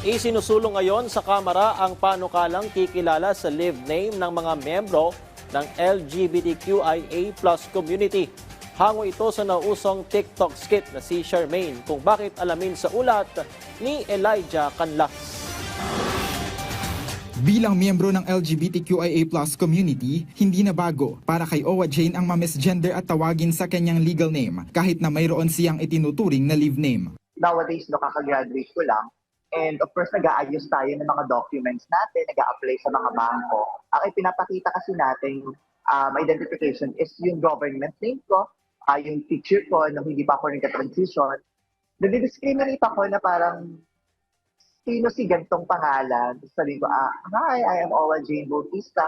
Isinusulong ngayon sa Kamara ang panukalang kikilala sa live name ng mga miyembro ng LGBTQIA+ community. Hango ito sa nausong TikTok skit na si Charmaine, kung bakit alamin sa ulat ni Elijah Canlas. Bilang miyembro ng LGBTQIA+ community, hindi na bago para kay Owa Jane ang ma-misgender at tawagin sa kanyang legal name kahit na mayroon siyang itinuturing na live name. Nowadays, kakagraduate ko lang. And of course, nag-aayos tayo ng mga documents natin, nag-a-apply sa mga bangko. Ang ipinapakita kasi natin identification is yung government name ko, yung picture ko nung hindi pa ako nagka-transition. Nadi-discriminate ako na parang sino si gantong pangalan. Sabi ko, hi, I am Owa Jane Bautista.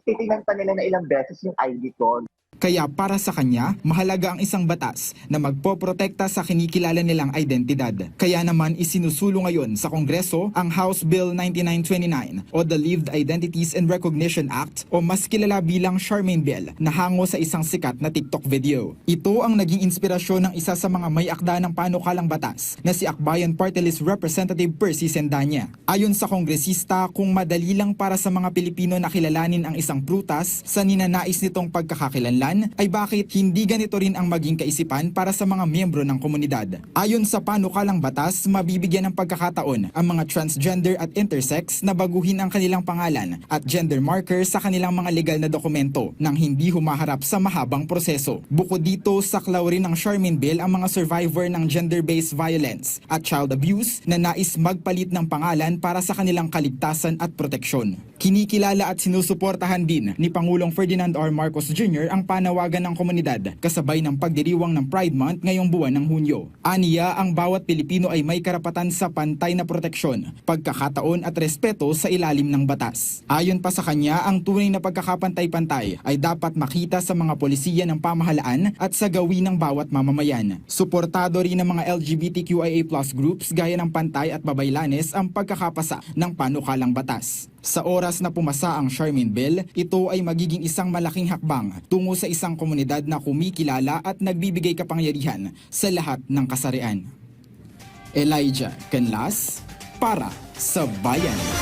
Titingnan pa nila na ilang beses yung ID ko. Kaya para sa kanya, mahalaga ang isang batas na magpoprotekta sa kinikilala nilang identidad. Kaya naman isinusulong ngayon sa Kongreso ang House Bill 9929 o the Lived Identities and Recognition Act o mas kilala bilang Charmaine Bill na hango sa isang sikat na TikTok video. Ito ang naging inspirasyon ng isa sa mga may akda ng panukalang batas na si Akbayan Party List Representative Percy Sendanya. Ayon sa kongresista, kung madali lang para sa mga Pilipino na kilalanin ang isang prutas sa ninanais nitong pagkakakilanlan, ay bakit hindi ganito rin ang maging kaisipan para sa mga miyembro ng komunidad. Ayon sa panukalang batas, mabibigyan ng pagkakataon ang mga transgender at intersex na baguhin ang kanilang pangalan at gender marker sa kanilang mga legal na dokumento nang hindi humaharap sa mahabang proseso. Bukod dito, saklaw rin ng Charmaine Bill ang mga survivor ng gender-based violence at child abuse na nais magpalit ng pangalan para sa kanilang kaligtasan at proteksyon. Kinikilala at sinusuportahan din ni Pangulong Ferdinand R. Marcos Jr. ang panawagan ng komunidad kasabay ng pagdiriwang ng Pride Month ngayong buwan ng Hunyo. Aniya, ang bawat Pilipino ay may karapatan sa pantay na proteksyon, pagkakataon at respeto sa ilalim ng batas. Ayon pa sa kanya, ang tunay na pagkakapantay-pantay ay dapat makita sa mga polisiya ng pamahalaan at sa gawin ng bawat mamamayan. Suportado rin ng mga LGBTQIA+ groups gaya ng Pantay at Babaylanes ang pagkakapasa ng panukalang batas. Sa oras na pumasa ang Charmaine Bill, ito ay magiging isang malaking hakbang tungo sa isang komunidad na kumikilala at nagbibigay kapangyarihan sa lahat ng kasarian. Elijah Canlas para sa Bayan.